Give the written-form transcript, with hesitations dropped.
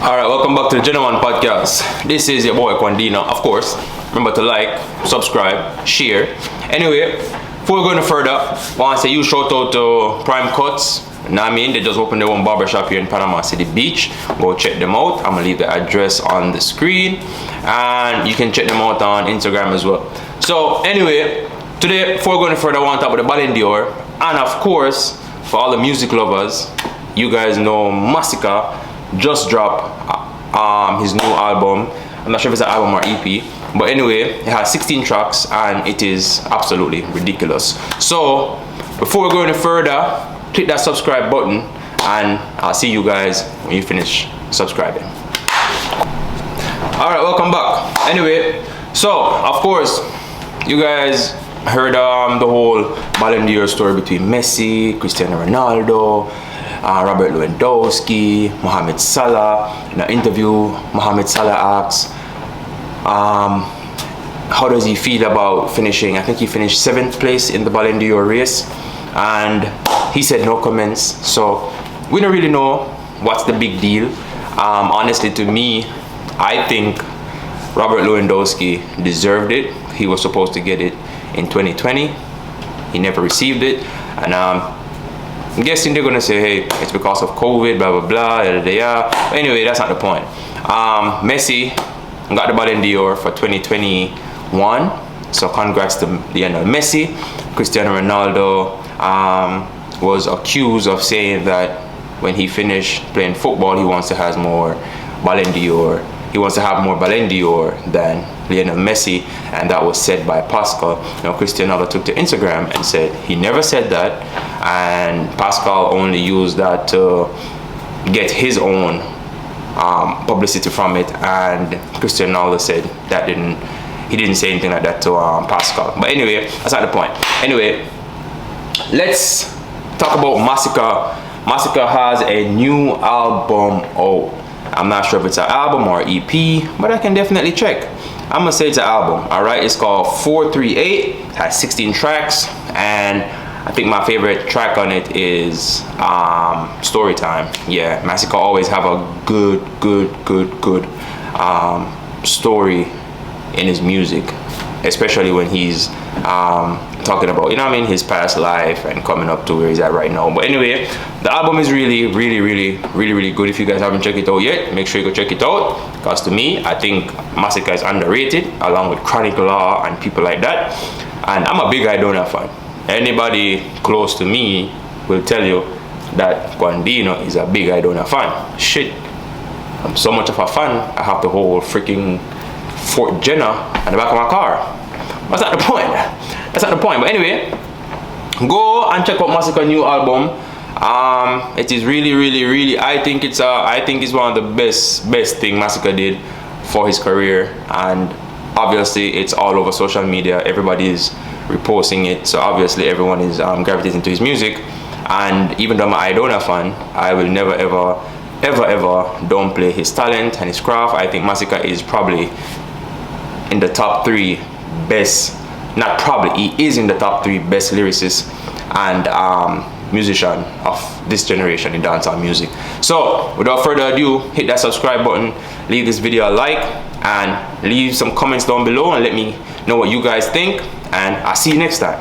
Alright, welcome back to the Gen1 podcast. This is your boy Kwandino. Of course, remember to like, subscribe, share. Anyway, before we go any further, I want to say huge shout out to Prime Cuts. They just opened their own barbershop here in Panama City Beach. Go check them out. I'm gonna leave the address on the screen, and you can check them out on Instagram as well. So anyway, today, before we go any further, I want to talk about the Ballon d'Or, and of course, for all the music lovers, you guys know Masicka just dropped his new album. I'm not sure if it's an album or EP, but anyway, it has 16 tracks and it is absolutely ridiculous. So before we go any further, click that subscribe button and I'll see you guys when you finish subscribing. Alright, welcome back. Anyway, so of course you guys heard the whole Ballon d'Or story between Messi, Cristiano Ronaldo, Robert Lewandowski, Mohamed Salah. In an interview, Mohamed Salah asks, how does he feel about finishing? I think he finished 7th place in the Ballon d'Or race, and he said no comments. So we don't really know what's the big deal. Honestly, to me, I think Robert Lewandowski deserved it. He was supposed to get it in 2020. He never received it, and I'm guessing they're gonna say, hey, it's because of COVID, blah blah blah, yada yada. But anyway, that's not the point. Messi got the Ballon d'Or for 2021, so congrats to Lionel Messi. Cristiano Ronaldo was accused of saying that when he finished playing football, he wants to have more Ballon d'Or. He wants to have more Ballon d'Or than Lionel Messi, and that was said by Pascal. Now, Cristiano took to Instagram and said he never said that, and Pascal only used that to get his own publicity from it, and Cristiano said that he didn't say anything like that to Pascal. But anyway, that's not the point. Anyway, let's talk about Masicka. Masicka has a new album out. I'm not sure if it's an album or EP, but I can definitely check. I'm gonna say it's an album. All right, it's called 438. It has 16 tracks, and I think my favorite track on it is Storytime. Yeah, Masicka always have a good story in his music, especially when he's talking about, you know what I mean, his past life and coming up to where he's at right now. But anyway, the album is really good. If you guys haven't checked it out yet, make sure you go check it out, because to me, I think Masicka is underrated along with Chronic Law and people like that. And I'm a big Idona fan. Anybody close to me will tell you that Kwandino is a big Idona fan. Shit, I'm so much of a fan, I have the whole freaking Fort Jenna on the back of my car. That's not the point. That's not the point. But anyway, go and check out Masicka's new album. It is really. I think it's one of the best thing Masicka did for his career, and obviously it's all over social media. Everybody is reposting it, so obviously everyone is gravitating to his music. And even though I'm an Idona fan, I will never ever downplay his talent and his craft. I think Masicka is probably in the top 3 best, not probably, he is in the top 3 best lyricists and musician of this generation in dancehall music. So without further ado, hit that subscribe button, leave this video a like, and leave some comments down below and let me know what you guys think, and I'll see you next time.